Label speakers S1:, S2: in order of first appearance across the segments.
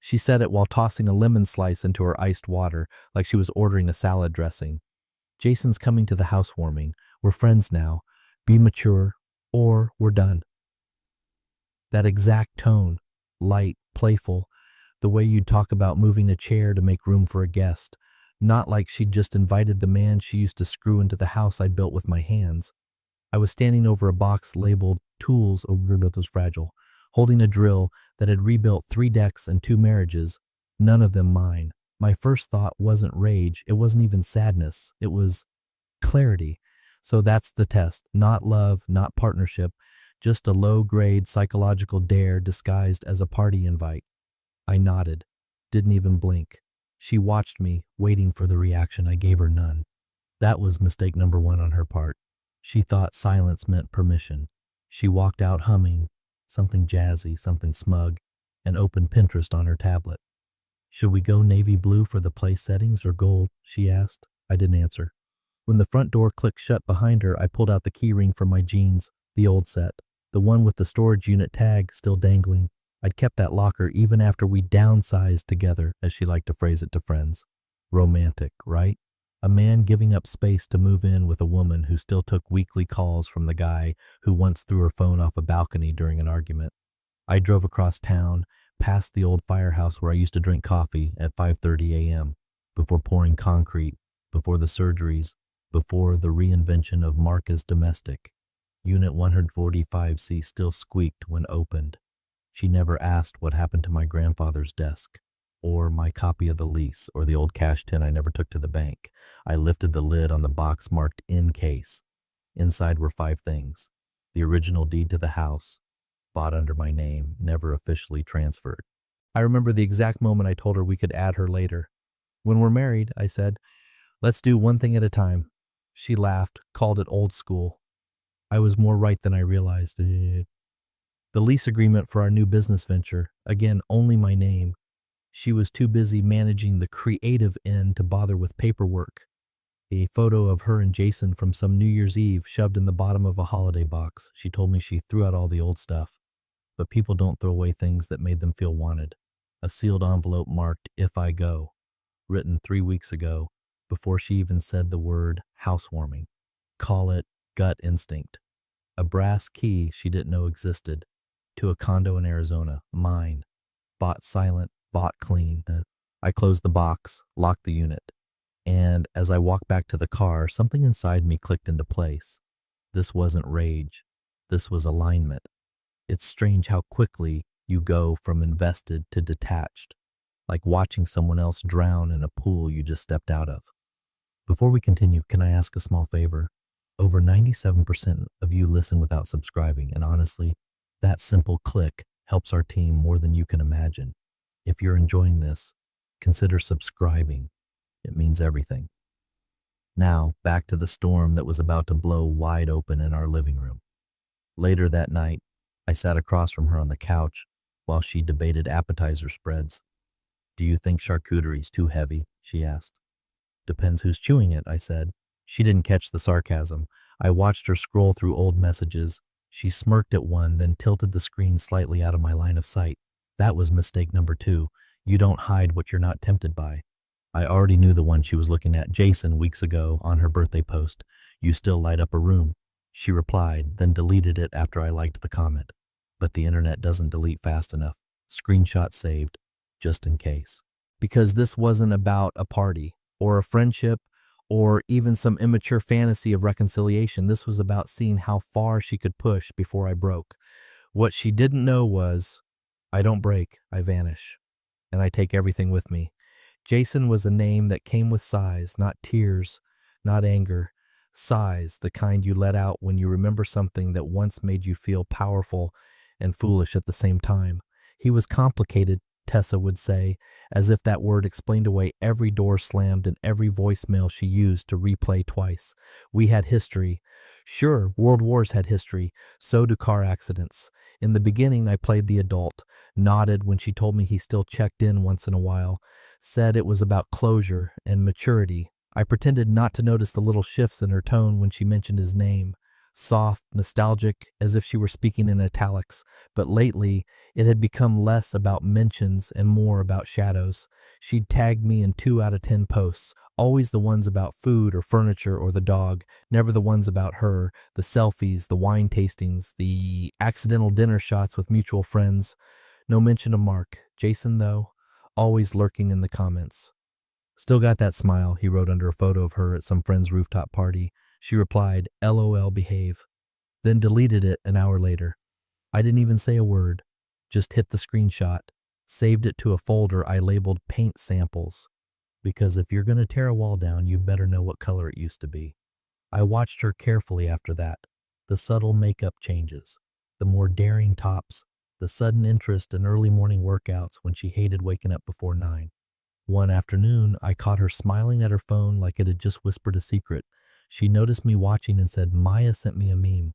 S1: She said it while tossing a lemon slice into her iced water like she was ordering a salad dressing. Jason's coming to the housewarming. We're friends now. Be mature, or we're done. That exact tone, light, playful, the way you'd talk about moving a chair to make room for a guest, not like she'd just invited the man she used to screw into the house I built with my hands. I was standing over a box labeled Tools was Fragile, holding a drill that had rebuilt 3 decks and 2 marriages, none of them mine. My first thought wasn't rage, it wasn't even sadness, it was clarity. So that's the test, not love, not partnership, just a low-grade psychological dare disguised as a party invite. I nodded, didn't even blink. She watched me, waiting for the reaction. I gave her none. That was mistake number 1 on her part. She thought silence meant permission. She walked out humming, something jazzy, something smug, and opened Pinterest on her tablet. Should we go navy blue for the place settings or gold? She asked. I didn't answer. When the front door clicked shut behind her, I pulled out the key ring from my jeans, the old set, the one with the storage unit tag still dangling. I'd kept that locker even after we downsized together, as she liked to phrase it to friends. Romantic, right? A man giving up space to move in with a woman who still took weekly calls from the guy who once threw her phone off a balcony during an argument. I drove across town, past the old firehouse where I used to drink coffee at 5:30 a.m., before pouring concrete, before the surgeries, before the reinvention of Marcus Domestic. Unit 145C still squeaked when opened. She never asked what happened to my grandfather's desk, or my copy of the lease, or the old cash tin I never took to the bank. I lifted the lid on the box marked "in case." Inside were 5 things. The original deed to the house, bought under my name, never officially transferred. I remember the exact moment I told her we could add her later. When we're married, I said, let's do one thing at a time. She laughed, called it old school. I was more right than I realized. The lease agreement for our new business venture, again, only my name. She was too busy managing the creative end to bother with paperwork. A photo of her and Jason from some New Year's Eve shoved in the bottom of a holiday box. She told me she threw out all the old stuff. But people don't throw away things that made them feel wanted. A sealed envelope marked "If I Go," written 3 weeks ago, before she even said the word housewarming. Call it gut instinct. A brass key she didn't know existed, to a condo in Arizona, mine. Bought silent, bought clean. I closed the box, locked the unit, and as I walked back to the car, something inside me clicked into place. This wasn't rage. This was alignment. It's strange how quickly you go from invested to detached, like watching someone else drown in a pool you just stepped out of. Before we continue, can I ask a small favor? Over 97% of you listen without subscribing, and honestly, that simple click helps our team more than you can imagine. If you're enjoying this, consider subscribing. It means everything. Now, back to the storm that was about to blow wide open in our living room. Later that night, I sat across from her on the couch while she debated appetizer spreads. Do you think charcuterie's too heavy? She asked. Depends who's chewing it, I said. She didn't catch the sarcasm. I watched her scroll through old messages. She smirked at one, then tilted the screen slightly out of my line of sight. That was mistake number 2. You don't hide what you're not tempted by. I already knew the one she was looking at, Jason, weeks ago on her birthday post. You still light up a room. She replied, then deleted it after I liked the comment. But the internet doesn't delete fast enough. Screenshot saved, just in case. Because this wasn't about a party, or a friendship, or even some immature fantasy of reconciliation. This was about seeing how far she could push before I broke. What she didn't know was, I don't break, I vanish. And I take everything with me. Jason was a name that came with sighs, not tears, not anger. Sighs, the kind you let out when you remember something that once made you feel powerful and foolish at the same time. He was complicated, Tessa would say, as if that word explained away every door slammed and every voicemail she used to replay twice. We had history. Sure, world wars had history. So do car accidents. In the beginning, I played the adult, nodded when she told me he still checked in once in a while, said it was about closure and maturity. I pretended not to notice the little shifts in her tone when she mentioned his name. soft, nostalgic, as if she were speaking in italics, but lately it had become less about mentions and more about shadows. She'd tagged me in 2 out of 10 posts, always the ones about food or furniture or the dog, never the ones about her, the selfies, the wine tastings, the accidental dinner shots with mutual friends. No mention of Mark. Jason, though, always lurking in the comments. Still got that smile, he wrote under a photo of her at some friend's rooftop party. She replied, LOL, behave. Then deleted it an hour later. I didn't even say a word, just hit the screenshot, saved it to a folder I labeled paint samples. Because if you're going to tear a wall down, you better know what color it used to be. I watched her carefully after that. The subtle makeup changes, the more daring tops, the sudden interest in early morning workouts when she hated waking up before 9. One afternoon, I caught her smiling at her phone like it had just whispered a secret. She noticed me watching and said, Maya sent me a meme.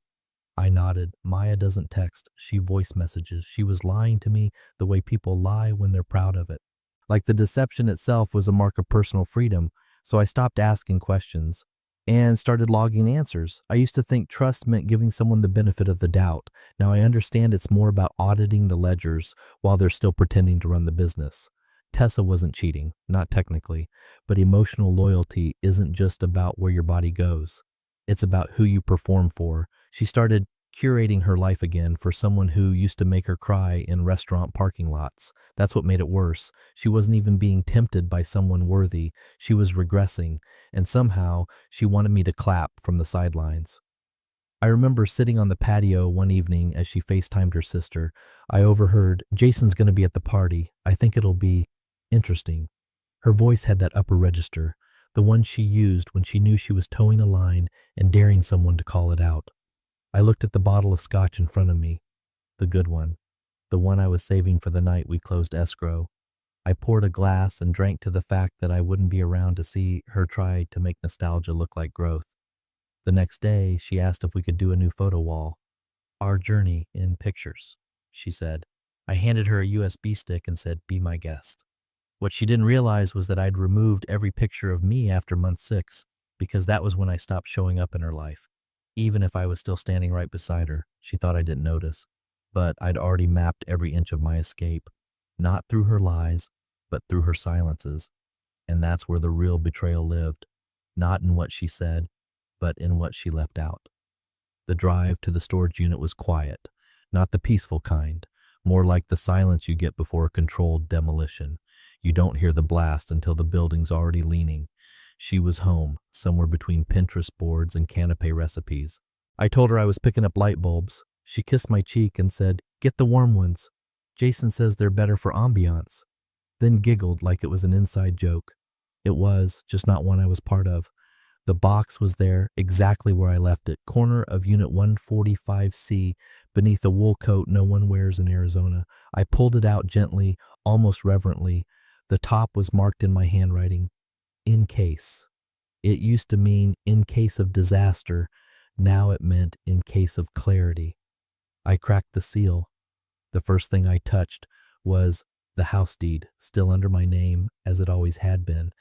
S1: I nodded. Maya doesn't text. She voice messages. She was lying to me the way people lie when they're proud of it. Like the deception itself was a mark of personal freedom, so I stopped asking questions and started logging answers. I used to think trust meant giving someone the benefit of the doubt. Now I understand it's more about auditing the ledgers while they're still pretending to run the business. Tessa wasn't cheating, not technically, but emotional loyalty isn't just about where your body goes. It's about who you perform for. She started curating her life again for someone who used to make her cry in restaurant parking lots. That's what made it worse. She wasn't even being tempted by someone worthy. She was regressing, and somehow she wanted me to clap from the sidelines. I remember sitting on the patio one evening as she FaceTimed her sister. I overheard, Jason's going to be at the party. I think it'll be interesting. Her voice had that upper register, the one she used when she knew she was towing a line and daring someone to call it out. I looked at the bottle of scotch in front of me, the good one, the one I was saving for the night we closed escrow. I poured a glass and drank to the fact that I wouldn't be around to see her try to make nostalgia look like growth. The next day, she asked if we could do a new photo wall. Our journey in pictures, she said. I handed her a USB stick and said, be my guest. What she didn't realize was that I'd removed every picture of me after month 6, because that was when I stopped showing up in her life. Even if I was still standing right beside her, she thought I didn't notice. But I'd already mapped every inch of my escape, not through her lies, but through her silences. And that's where the real betrayal lived, not in what she said, but in what she left out. The drive to the storage unit was quiet, not the peaceful kind, more like the silence you get before a controlled demolition. You don't hear the blast until the building's already leaning. She was home, somewhere between Pinterest boards and canapé recipes. I told her I was picking up light bulbs. She kissed my cheek and said, get the warm ones. Jason says they're better for ambiance. Then giggled like it was an inside joke. It was, just not one I was part of. The box was there, exactly where I left it, corner of Unit 145C, beneath a wool coat no one wears in Arizona. I pulled it out gently, almost reverently. The top was marked in my handwriting, in case. It used to mean in case of disaster. Now it meant in case of clarity. I cracked the seal. The first thing I touched was the house deed, still under my name, as it always had been.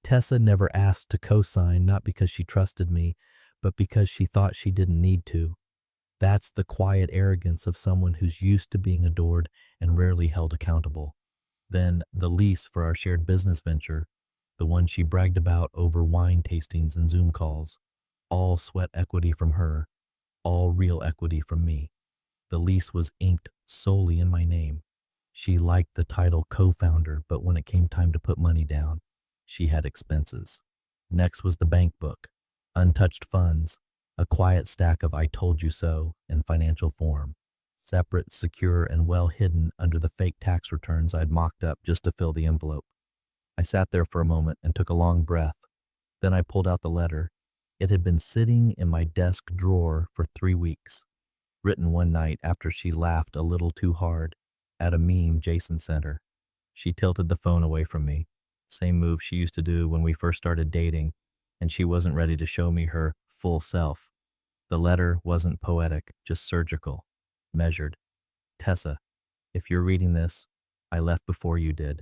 S1: Tessa never asked to co-sign, not because she trusted me, but because she thought she didn't need to. That's the quiet arrogance of someone who's used to being adored and rarely held accountable. Then the lease for our shared business venture, the one she bragged about over wine tastings and Zoom calls, all sweat equity from her, all real equity from me. The lease was inked solely in my name. She liked the title co-founder, but when it came time to put money down, she had expenses. Next was the bank book, untouched funds, a quiet stack of I told you so in financial form, separate, secure, and well hidden under the fake tax returns I'd mocked up just to fill the envelope. I sat there for a moment and took a long breath. Then I pulled out the letter. It had been sitting in my desk drawer for 3 weeks, written one night after she laughed a little too hard at a meme Jason sent her. She tilted the phone away from me, same move she used to do when we first started dating, and she wasn't ready to show me her full self. The letter wasn't poetic, just surgical, measured. Tessa, if you're reading this, I left before you did.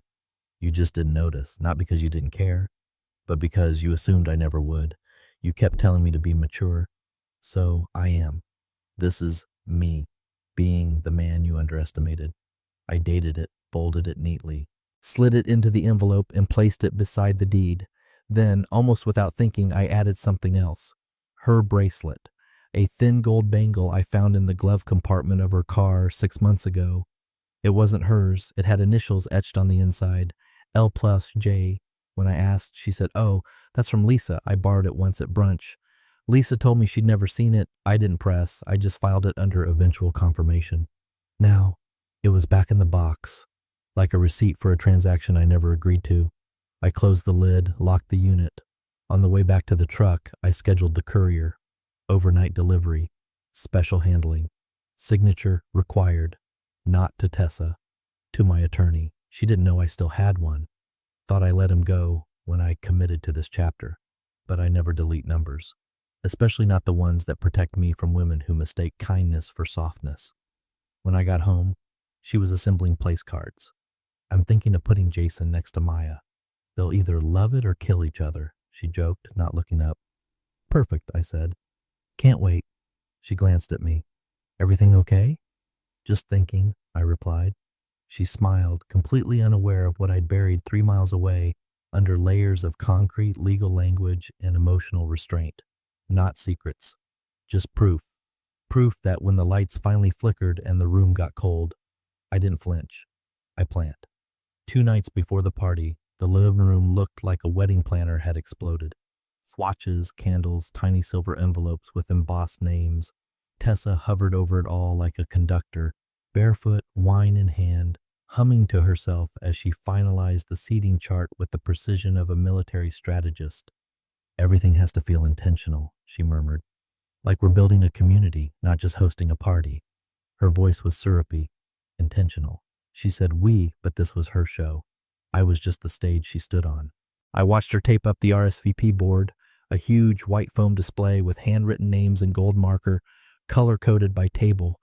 S1: You just didn't notice, not because you didn't care, but because you assumed I never would. You kept telling me to be mature. So I am. This is me, being the man you underestimated. I dated it, folded it neatly, slid it into the envelope, and placed it beside the deed. Then, almost without thinking, I added something else. Her bracelet. A thin gold bangle I found in the glove compartment of her car 6 months ago. It wasn't hers. It had initials etched on the inside. L plus J. When I asked, she said, "Oh, that's from Lisa. I borrowed it once at brunch." Lisa told me she'd never seen it. I didn't press. I just filed it under eventual confirmation. Now, it was back in the box, like a receipt for a transaction I never agreed to. I closed the lid, locked the unit. On the way back to the truck, I scheduled the courier. Overnight delivery. Special handling. Signature required. Not to Tessa. To my attorney. She didn't know I still had one. Thought I let him go when I committed to this chapter. But I never delete numbers. Especially not the ones that protect me from women who mistake kindness for softness. When I got home, she was assembling place cards. I'm thinking of putting Jason next to Maya. They'll either love it or kill each other, she joked, not looking up. Perfect, I said. Can't wait. She glanced at me. Everything okay? Just thinking, I replied. She smiled, completely unaware of what I'd buried 3 miles away under layers of concrete legal language and emotional restraint. Not secrets. Just proof. Proof that when the lights finally flickered and the room got cold, I didn't flinch. I planned. 2 nights before the party, the living room looked like a wedding planner had exploded. Swatches, candles, tiny silver envelopes with embossed names. Tessa hovered over it all like a conductor, barefoot, wine in hand, humming to herself as she finalized the seating chart with the precision of a military strategist. Everything has to feel intentional, she murmured. Like we're building a community, not just hosting a party. Her voice was syrupy, intentional. She said we, but this was her show. I was just the stage she stood on. I watched her tape up the RSVP board, a huge white foam display with handwritten names in gold marker, color-coded by table.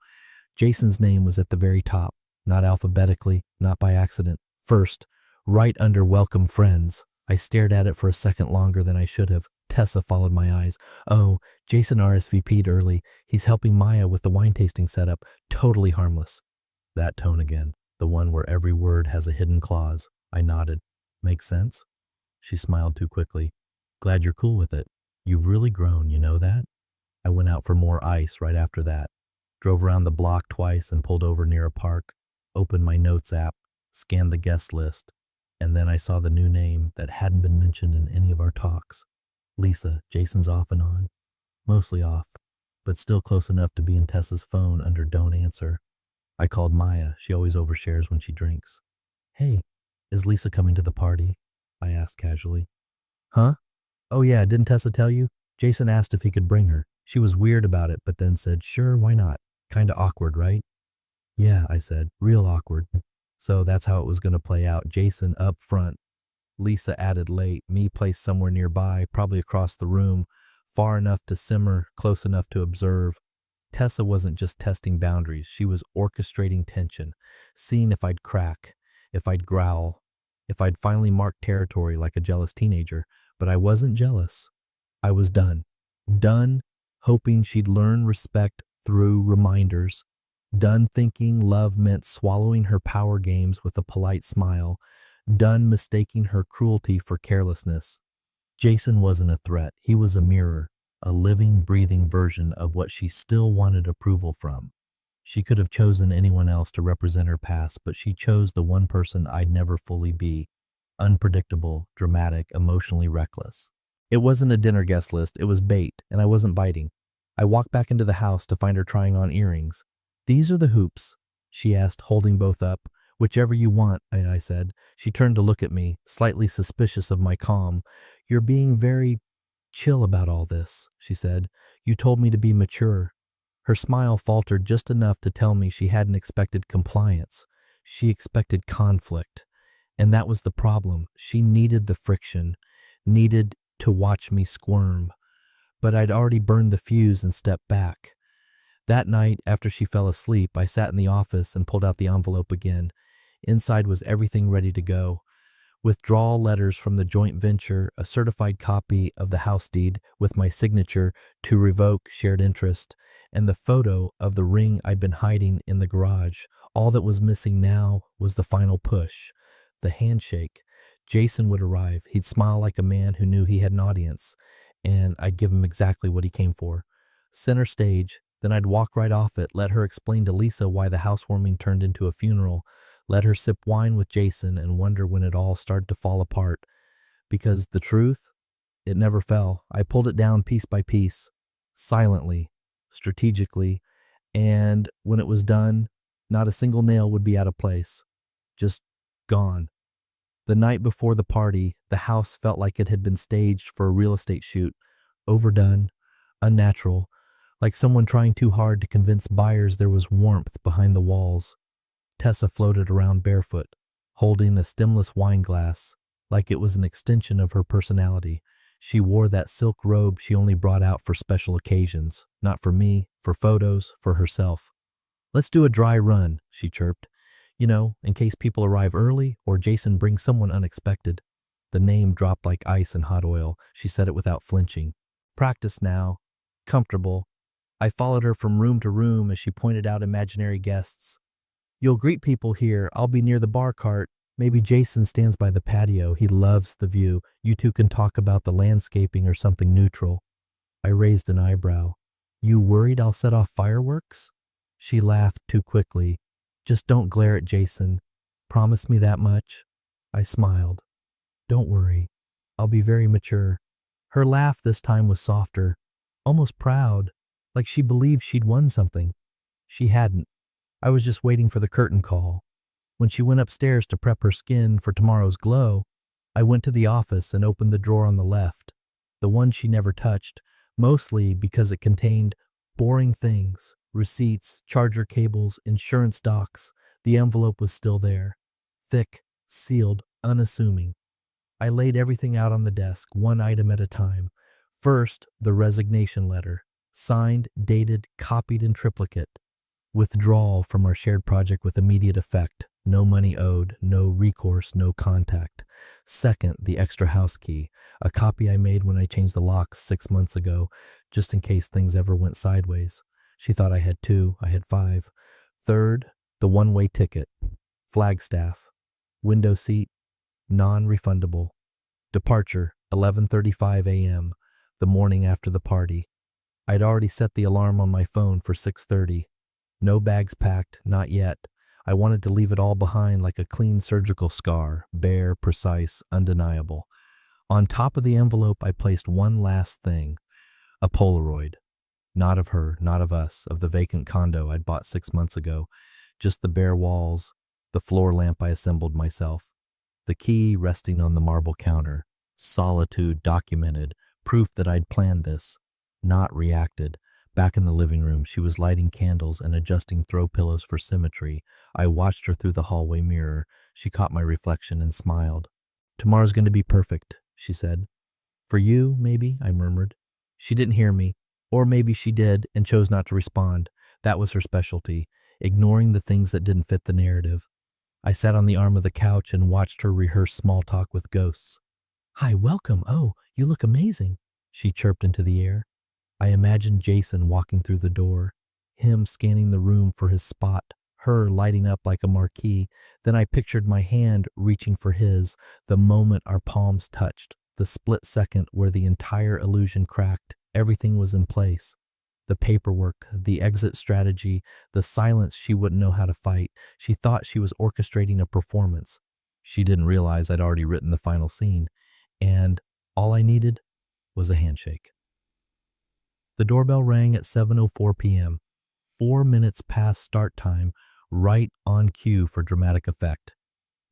S1: Jason's name was at the very top, not alphabetically, not by accident. First, right under welcome friends. I stared at it for a second longer than I should have. Tessa followed my eyes. Oh, Jason RSVP'd early. He's helping Maya with the wine tasting setup. Totally harmless. That tone again, the one where every word has a hidden clause. I nodded. Makes sense? She smiled too quickly. Glad you're cool with it. You've really grown, you know that? I went out for more ice right after that. Drove around the block twice and pulled over near a park. Opened my notes app, scanned the guest list, and then I saw the new name that hadn't been mentioned in any of our talks. Lisa. Jason's off and on. Mostly off, but still close enough to be in Tessa's phone under don't answer. I called Maya. She always overshares when she drinks. Hey, is Lisa coming to the party? I asked casually. Huh? Oh yeah, didn't Tessa tell you? Jason asked if he could bring her. She was weird about it, but then said, sure, why not? Kinda awkward, right? Yeah, I said, real awkward. So that's how it was going to play out. Jason up front. Lisa added late, me placed somewhere nearby, probably across the room, far enough to simmer, close enough to observe. Tessa wasn't just testing boundaries, she was orchestrating tension, seeing if I'd crack, if I'd growl, if I'd finally mark territory like a jealous teenager. But I wasn't jealous. I was done. Done hoping she'd learn respect through reminders. Done thinking love meant swallowing her power games with a polite smile. Done mistaking her cruelty for carelessness. Jason wasn't a threat. He was a mirror, a living, breathing version of what she still wanted approval from. She could have chosen anyone else to represent her past, but she chose the one person I'd never fully be. Unpredictable, dramatic, emotionally reckless. It wasn't a dinner guest list, it was bait, and I wasn't biting. I walked back into the house to find her trying on earrings. These are the hoops, she asked, holding both up. Whichever you want, I said. She turned to look at me, slightly suspicious of my calm. You're being very chill about all this, she said. You told me to be mature. Her smile faltered just enough to tell me she hadn't expected compliance. She expected conflict. And that was the problem. She needed the friction, needed to watch me squirm. But I'd already burned the fuse and stepped back. That night, after she fell asleep, I sat in the office and pulled out the envelope again. Inside was everything ready to go. Withdrawal letters from the joint venture, a certified copy of the house deed with my signature to revoke shared interest, and the photo of the ring I'd been hiding in the garage. All that was missing now was the final push, the handshake. Jason would arrive. He'd smile like a man who knew he had an audience, and I'd give him exactly what he came for. Center stage, then I'd walk right off it, let her explain to Lisa why the housewarming turned into a funeral, let her sip wine with Jason and wonder when it all started to fall apart. Because the truth, it never fell. I pulled it down piece by piece, silently, strategically, and when it was done, not a single nail would be out of place. Just gone. The night before the party, the house felt like it had been staged for a real estate shoot. Overdone, unnatural, like someone trying too hard to convince buyers there was warmth behind the walls. Tessa floated around barefoot, holding a stemless wine glass, like it was an extension of her personality. She wore that silk robe she only brought out for special occasions, not for me, for photos, for herself. "Let's do a dry run," she chirped. "You know, in case people arrive early or Jason brings someone unexpected." The name dropped like ice in hot oil. She said it without flinching. "Practice now. Comfortable." I followed her from room to room as she pointed out imaginary guests. "You'll greet people here. I'll be near the bar cart. Maybe Jason stands by the patio. He loves the view. You two can talk about the landscaping or something neutral." I raised an eyebrow. "You worried I'll set off fireworks?" She laughed too quickly. "Just don't glare at Jason. Promise me that much?" I smiled. "Don't worry. I'll be very mature." Her laugh this time was softer, almost proud, like she believed she'd won something. She hadn't. I was just waiting for the curtain call. When she went upstairs to prep her skin for tomorrow's glow, I went to the office and opened the drawer on the left, the one she never touched, mostly because it contained boring things, receipts, charger cables, insurance docs. The envelope was still there, thick, sealed, unassuming. I laid everything out on the desk, one item at a time. First, the resignation letter, signed, dated, copied in triplicate. Withdrawal from our shared project with immediate effect. No money owed, no recourse, no contact. Second, the extra house key, a copy I made when I changed the locks 6 months ago, just in case things ever went sideways. She thought I had 2, I had 5. Third, the one-way ticket. Flagstaff. Window seat. Non-refundable. Departure, 11:35 a.m., the morning after the party. I'd already set the alarm on my phone for 6:30. No bags packed, not yet. I wanted to leave it all behind like a clean surgical scar, bare, precise, undeniable. On top of the envelope, I placed one last thing, a Polaroid. Not of her, not of us, of the vacant condo I'd bought 6 months ago. Just the bare walls, the floor lamp I assembled myself, the key resting on the marble counter. Solitude documented, proof that I'd planned this, not reacted. Back in the living room, she was lighting candles and adjusting throw pillows for symmetry. I watched her through the hallway mirror. She caught my reflection and smiled. "Tomorrow's going to be perfect," she said. "For you, maybe," I murmured. She didn't hear me. Or maybe she did and chose not to respond. That was her specialty, ignoring the things that didn't fit the narrative. I sat on the arm of the couch and watched her rehearse small talk with ghosts. "Hi, welcome. Oh, you look amazing," she chirped into the air. I imagined Jason walking through the door, him scanning the room for his spot, her lighting up like a marquee. Then I pictured my hand reaching for his, the moment our palms touched, the split second where the entire illusion cracked. Everything was in place. The paperwork, the exit strategy, the silence she wouldn't know how to fight. She thought she was orchestrating a performance. She didn't realize I'd already written the final scene, and all I needed was a handshake. The doorbell rang at 7:04 p.m., 4 minutes past start time, right on cue for dramatic effect.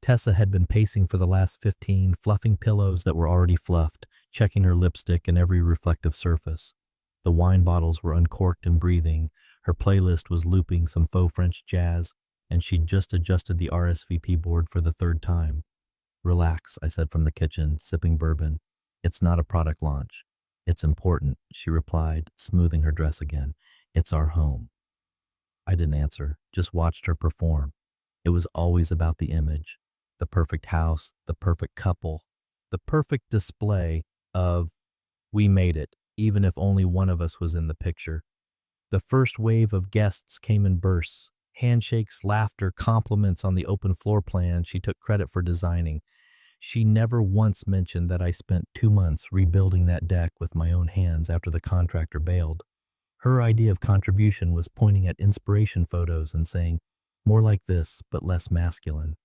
S1: Tessa had been pacing for the last 15, fluffing pillows that were already fluffed, checking her lipstick and every reflective surface. The wine bottles were uncorked and breathing. Her playlist was looping some faux French jazz, and she'd just adjusted the RSVP board for the 3rd time. "Relax," I said from the kitchen, sipping bourbon. "It's not a product launch." "It's important," she replied, smoothing her dress again. "It's our home." I didn't answer, just watched her perform. It was always about the image, the perfect house, the perfect couple, the perfect display of we made it, even if only one of us was in the picture. The first wave of guests came in bursts. Handshakes, laughter, compliments on the open floor plan she took credit for designing. She never once mentioned that I spent 2 months rebuilding that deck with my own hands after the contractor bailed. Her idea of contribution was pointing at inspiration photos and saying, more like this, but less masculine.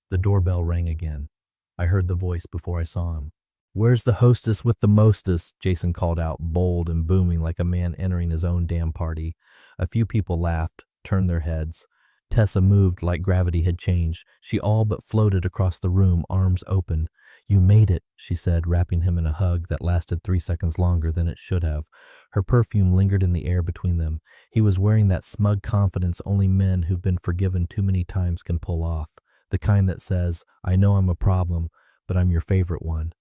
S1: The doorbell rang again. I heard the voice before I saw him. "Where's the hostess with the mostest?" Jason called out, bold and booming like a man entering his own damn party. A few people laughed, turned their heads. Tessa moved like gravity had changed. She all but floated across the room, arms open. "You made it," she said, wrapping him in a hug that lasted 3 seconds longer than it should have. Her perfume lingered in the air between them. He was wearing that smug confidence only men who've been forgiven too many times can pull off. The kind that says, "I know I'm a problem, but I'm your favorite one."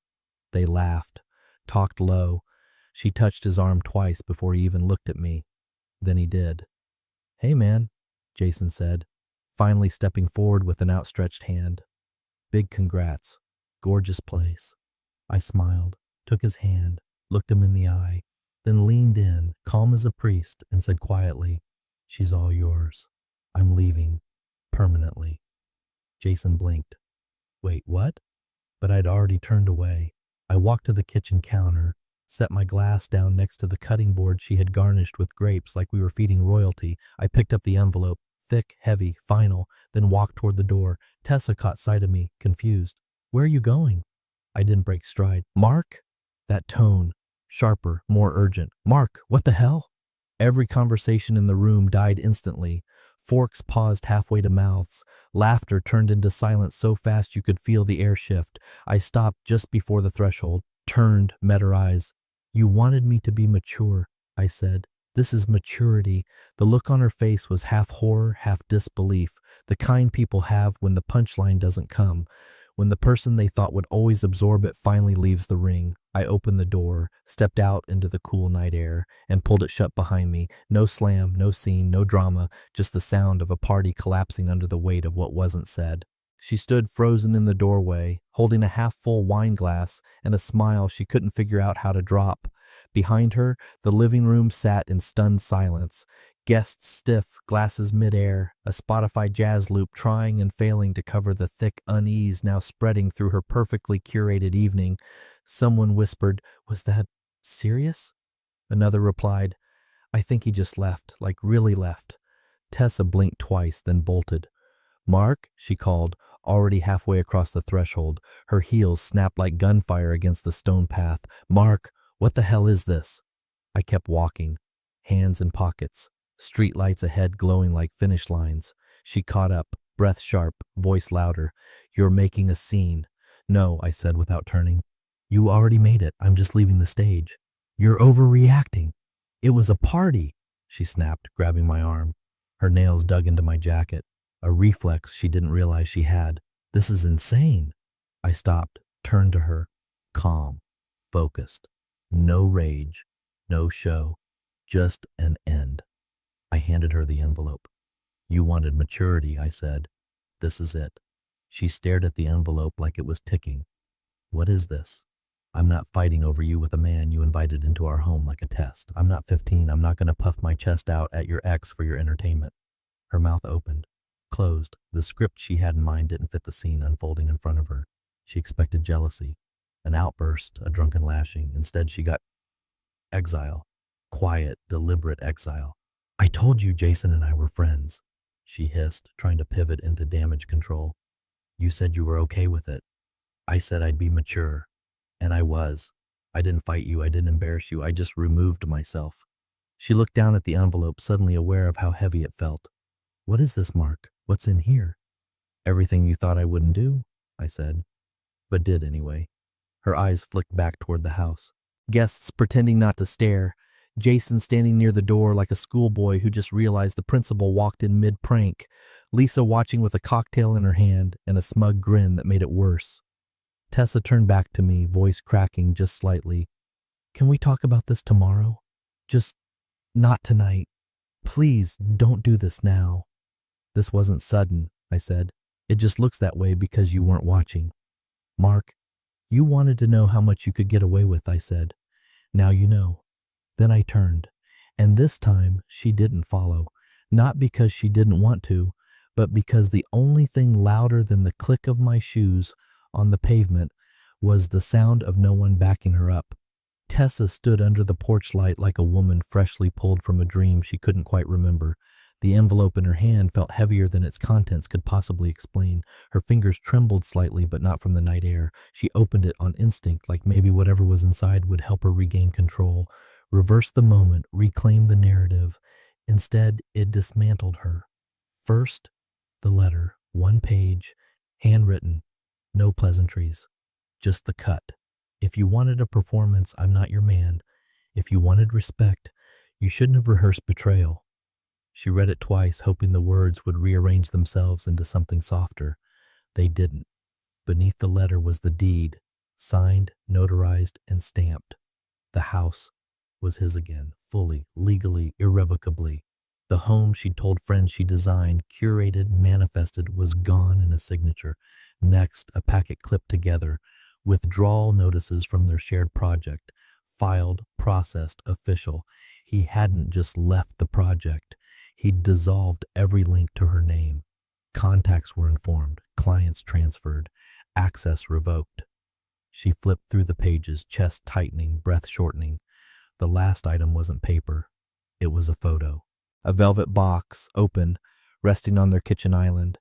S1: They laughed, talked low. She touched his arm twice before he even looked at me. Then he did. "Hey, man," Jason said, finally stepping forward with an outstretched hand. "Big congrats. Gorgeous place." I smiled, took his hand, looked him in the eye, then leaned in, calm as a priest, and said quietly, "She's all yours. I'm leaving. Permanently." Jason blinked. "Wait, what?" But I'd already turned away. I walked to the kitchen counter, set my glass down next to the cutting board she had garnished with grapes like we were feeding royalty. I picked up the envelope, thick, heavy, final, then walked toward the door. Tessa caught sight of me, confused. "Where are you going?" I didn't break stride. "Mark?" That tone, sharper, more urgent. "Mark, what the hell?" Every conversation in the room died instantly. Forks paused halfway to mouths. Laughter turned into silence so fast you could feel the air shift. I stopped just before the threshold, turned, met her eyes. "You wanted me to be mature," I said. "This is maturity." The look on her face was half horror, half disbelief, the kind people have when the punchline doesn't come, when the person they thought would always absorb it finally leaves the ring. I opened the door, stepped out into the cool night air, and pulled it shut behind me. No slam, no scene, no drama, just the sound of a party collapsing under the weight of what wasn't said. She stood frozen in the doorway, holding a half-full wine glass and a smile she couldn't figure out how to drop. Behind her, the living room sat in stunned silence. Guests stiff, glasses midair, a Spotify jazz loop trying and failing to cover the thick unease now spreading through her perfectly curated evening. Someone whispered, "Was that serious?" Another replied, "I think he just left, like really left." Tessa blinked twice, then bolted. "Mark," she called, already halfway across the threshold. Her heels snapped like gunfire against the stone path. "Mark, what the hell is this?" I kept walking, hands in pockets, street lights ahead glowing like finish lines. She caught up, breath sharp, voice louder. "You're making a scene." "No," I said without turning. "You already made it. I'm just leaving the stage." "You're overreacting." "It was a party," she snapped, grabbing my arm. Her nails dug into my jacket, a reflex she didn't realize she had. "This is insane." I stopped, turned to her, calm, focused. No rage, no show, just an end. I handed her the envelope. "You wanted maturity," I said. "This is it." She stared at the envelope like it was ticking. "What is this?" "I'm not fighting over you with a man you invited into our home like a test. I'm not 15. I'm not going to puff my chest out at your ex for your entertainment." Her mouth opened, closed. The script she had in mind didn't fit the scene unfolding in front of her. She expected jealousy, an outburst, a drunken lashing. Instead, she got exile. Quiet, deliberate exile. "I told you Jason and I were friends," she hissed, trying to pivot into damage control. "You said you were okay with it. I said I'd be mature. And I was. I didn't fight you. I didn't embarrass you. I just removed myself." She looked down at the envelope, suddenly aware of how heavy it felt. "What is this, Mark? What's in here?" "Everything you thought I wouldn't do," I said. But did anyway. Her eyes flicked back toward the house. Guests pretending not to stare. Jason standing near the door like a schoolboy who just realized the principal walked in mid-prank. Lisa watching with a cocktail in her hand and a smug grin that made it worse. Tessa turned back to me, voice cracking just slightly. "Can we talk about this tomorrow? Just not tonight. Please don't do this now." "This wasn't sudden," I said. It just looks that way because you weren't watching. Mark, you wanted to know how much you could get away with, I said. Now you know. Then I turned, and this time she didn't follow, not because she didn't want to, but because the only thing louder than the click of my shoes on the pavement was the sound of no one backing her up. Tessa stood under the porch light like a woman freshly pulled from a dream she couldn't quite remember. The envelope in her hand felt heavier than its contents could possibly explain. Her fingers trembled slightly, but not from the night air. She opened it on instinct, like maybe whatever was inside would help her regain control, reverse the moment, reclaim the narrative. Instead, it dismantled her. First, the letter, 1 page, handwritten, no pleasantries, just the cut. If you wanted a performance, I'm not your man. If you wanted respect, you shouldn't have rehearsed betrayal. She read it twice, hoping the words would rearrange themselves into something softer. They didn't. Beneath the letter was the deed, signed, notarized, and stamped. The house was his again, fully, legally, irrevocably. The home she'd told friends she designed, curated, manifested, was gone in a signature. Next, a packet clipped together, withdrawal notices from their shared project, filed, processed, official. He hadn't just left the project. He'd dissolved every link to her name. Contacts were informed, clients transferred, access revoked. She flipped through the pages, chest tightening, breath shortening. The last item wasn't paper. It was a photo. A velvet box, open, resting on their kitchen island.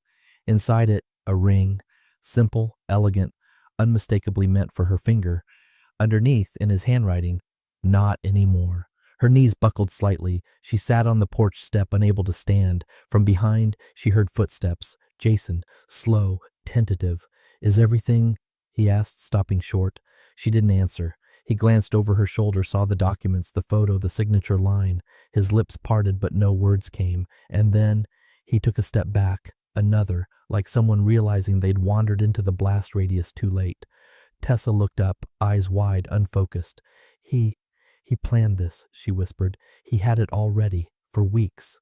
S1: Inside it, a ring, simple, elegant, unmistakably meant for her finger. Underneath, in his handwriting, not anymore. Her knees buckled slightly. She sat on the porch step, unable to stand. From behind, she heard footsteps. Jason, slow, tentative. Is everything? He asked, stopping short. She didn't answer. He glanced over her shoulder, saw the documents, the photo, the signature line. His lips parted, but no words came. And then he took a step back, another, like someone realizing they'd wandered into the blast radius too late. Tessa looked up, eyes wide, unfocused. He planned this, she whispered. He had it all ready, for weeks.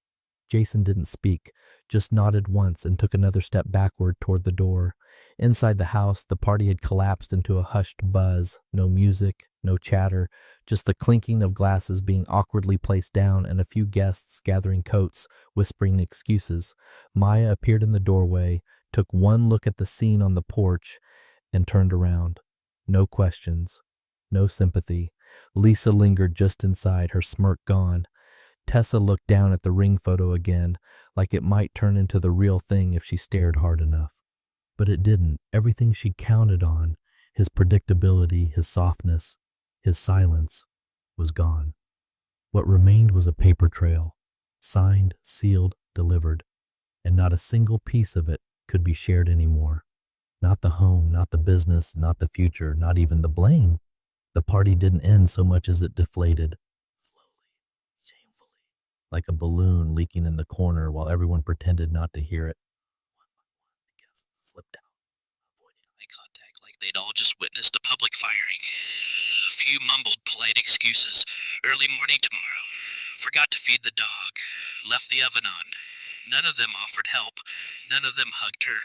S1: Jason didn't speak, just nodded once and took another step backward toward the door. Inside the house, the party had collapsed into a hushed buzz. No music, no chatter, just the clinking of glasses being awkwardly placed down and a few guests gathering coats, whispering excuses. Maya appeared in the doorway, took one look at the scene on the porch, and turned around. No questions, no sympathy. Lisa lingered just inside, her smirk gone. Tessa looked down at the ring photo again, like it might turn into the real thing if she stared hard enough. But it didn't. Everything she'd counted on, his predictability, his softness, his silence, was gone. What remained was a paper trail, signed, sealed, delivered, and not a single piece of it could be shared anymore. Not the home, not the business, not the future, not even the blame. The party didn't end so much as it deflated. Slowly, shamefully, like a balloon leaking in the corner while everyone pretended not to hear it. One by one, the guests slipped out, avoiding eye contact like they'd all just witnessed a public firing. A few mumbled polite excuses. Early morning tomorrow. Forgot to feed the dog. Left the oven on. None of them offered help. None of them hugged her.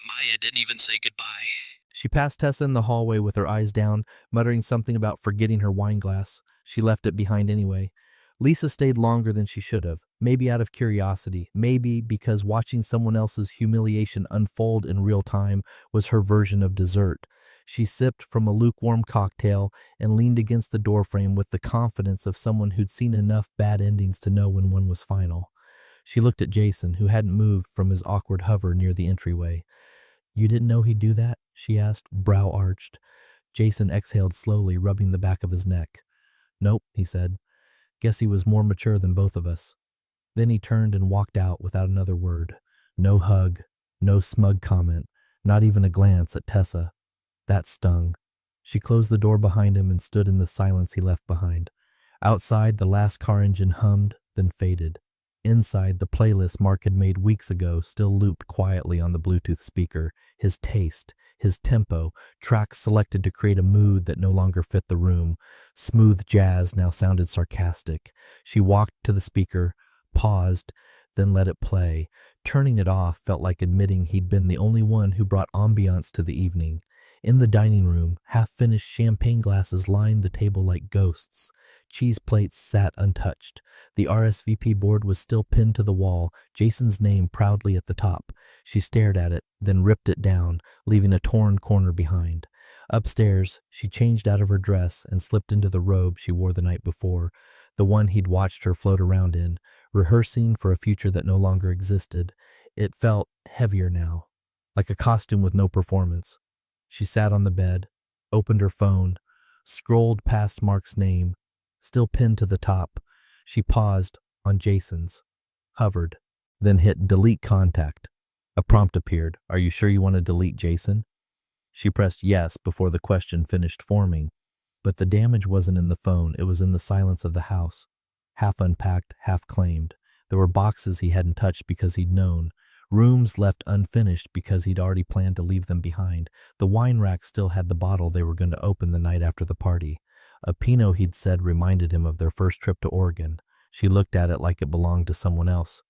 S1: Maya didn't even say goodbye. She passed Tessa in the hallway with her eyes down, muttering something about forgetting her wine glass. She left it behind anyway. Lisa stayed longer than she should have, maybe out of curiosity, maybe because watching someone else's humiliation unfold in real time was her version of dessert. She sipped from a lukewarm cocktail and leaned against the doorframe with the confidence of someone who'd seen enough bad endings to know when one was final. She looked at Jason, who hadn't moved from his awkward hover near the entryway. "You didn't know he'd do that?" she asked, brow arched. Jason exhaled slowly, rubbing the back of his neck. "Nope," he said. "Guess he was more mature than both of us." Then he turned and walked out without another word. No hug, no smug comment, not even a glance at Tessa. That stung. She closed the door behind him and stood in the silence he left behind. Outside, the last car engine hummed, then faded. Inside, the playlist Mark had made weeks ago still looped quietly on the Bluetooth speaker. His taste, his tempo, tracks selected to create a mood that no longer fit the room. Smooth jazz now sounded sarcastic. She walked to the speaker, paused, then let it play. Turning it off felt like admitting he'd been the only one who brought ambiance to the evening. In the dining room, half-finished champagne glasses lined the table like ghosts. Cheese plates sat untouched. The RSVP board was still pinned to the wall, Jason's name proudly at the top. She stared at it, then ripped it down, leaving a torn corner behind. Upstairs, she changed out of her dress and slipped into the robe she wore the night before, the one he'd watched her float around in, rehearsing for a future that no longer existed. It felt heavier now, like a costume with no performance. She sat on the bed, opened her phone, scrolled past Mark's name, still pinned to the top. She paused on Jason's, hovered, then hit delete contact. A prompt appeared. Are you sure you want to delete Jason? She pressed yes before the question finished forming. But the damage wasn't in the phone, it was in the silence of the house. Half unpacked, half claimed. There were boxes he hadn't touched because he'd known. Rooms left unfinished because he'd already planned to leave them behind. The wine rack still had the bottle they were going to open the night after the party. A Pinot he'd said reminded him of their first trip to Oregon. She looked at it like it belonged to someone else.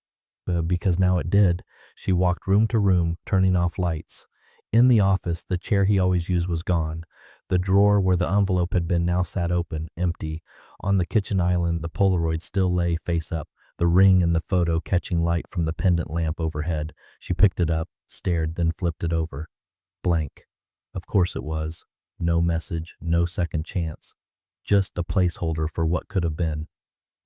S1: Because now it did. She walked room to room, turning off lights. In the office, the chair he always used was gone. The drawer where the envelope had been now sat open, empty. On the kitchen island, the Polaroid still lay face up, the ring in the photo catching light from the pendant lamp overhead. She picked it up, stared, then flipped it over. Blank. Of course it was. No message, no second chance. Just a placeholder for what could have been.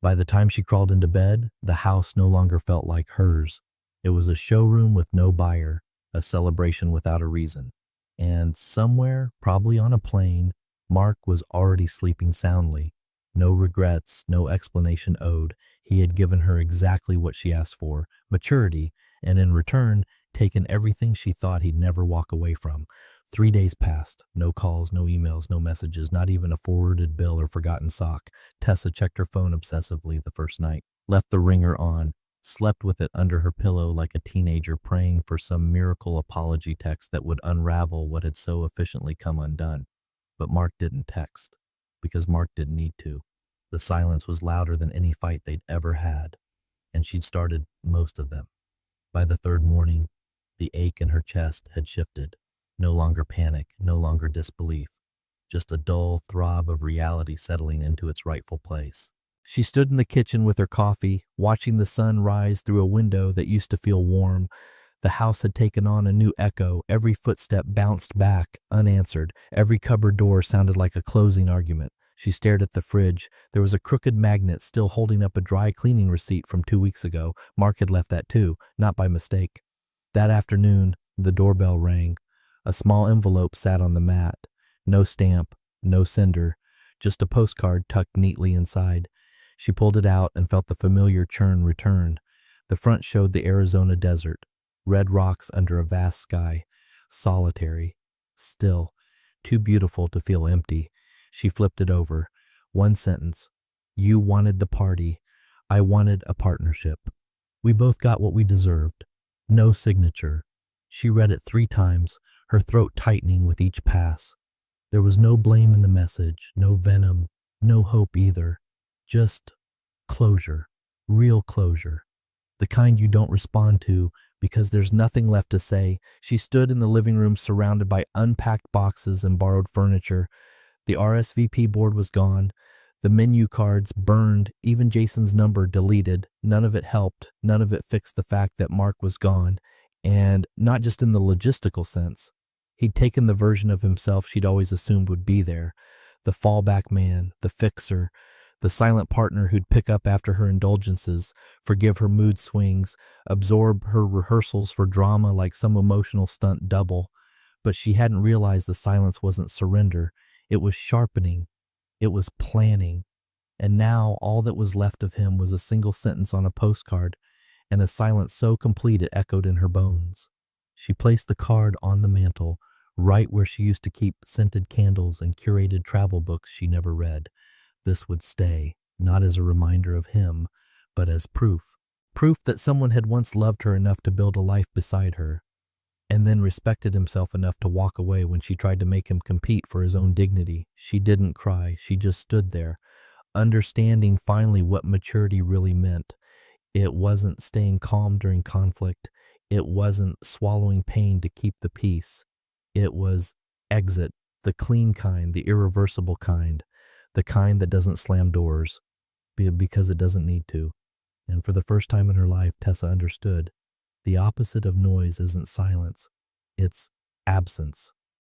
S1: By the time she crawled into bed, the house no longer felt like hers. It was a showroom with no buyer, a celebration without a reason. And somewhere, probably on a plane, Mark was already sleeping soundly. No regrets, no explanation owed. He had given her exactly what she asked for, maturity, and in return, taken everything she thought he'd never walk away from. 3 days passed. No calls, no emails, no messages, not even a forwarded bill or forgotten sock. Tessa checked her phone obsessively the first night, left the ringer on, slept with it under her pillow like a teenager praying for some miracle apology text that would unravel what had so efficiently come undone. But Mark didn't text, because Mark didn't need to. The silence was louder than any fight they'd ever had, and she'd started most of them. By the third morning, the ache in her chest had shifted. No longer panic, no longer disbelief, just a dull throb of reality settling into its rightful place. She stood in the kitchen with her coffee, watching the sun rise through a window that used to feel warm. The house had taken on a new echo. Every footstep bounced back, unanswered. Every cupboard door sounded like a closing argument. She stared at the fridge. There was a crooked magnet still holding up a dry cleaning receipt from 2 weeks ago. Mark had left that too, not by mistake. That afternoon, the doorbell rang. A small envelope sat on the mat. No stamp, no sender, just a postcard tucked neatly inside. She pulled it out and felt the familiar churn return. The front showed the Arizona desert, red rocks under a vast sky, solitary, still, too beautiful to feel empty. She flipped it over. One sentence. You wanted the party. I wanted a partnership. We both got what we deserved. No signature. She read it 3 times, her throat tightening with each pass. There was no blame in the message, no venom, no hope either. Just closure, real closure. The kind you don't respond to because there's nothing left to say. She stood in the living room surrounded by unpacked boxes and borrowed furniture. The RSVP board was gone. The menu cards burned, even Jason's number deleted. None of it helped. None of it fixed the fact that Mark was gone. And not just in the logistical sense. He'd taken the version of himself she'd always assumed would be there. The fallback man, the fixer, the silent partner who'd pick up after her indulgences, forgive her mood swings, absorb her rehearsals for drama like some emotional stunt double. But she hadn't realized the silence wasn't surrender. It was sharpening. It was planning. And now all that was left of him was a single sentence on a postcard, and a silence so complete it echoed in her bones. She placed the card on the mantel, right where she used to keep scented candles and curated travel books she never read. This would stay, not as a reminder of him, but as proof. Proof that someone had once loved her enough to build a life beside her, and then respected himself enough to walk away when she tried to make him compete for his own dignity. She didn't cry, she just stood there, understanding finally what maturity really meant. It wasn't staying calm during conflict. It wasn't swallowing pain to keep the peace. It was exit, the clean kind, the irreversible kind, the kind that doesn't slam doors because it doesn't need to. And for the first time in her life, Tessa understood the opposite of noise isn't silence, it's absence.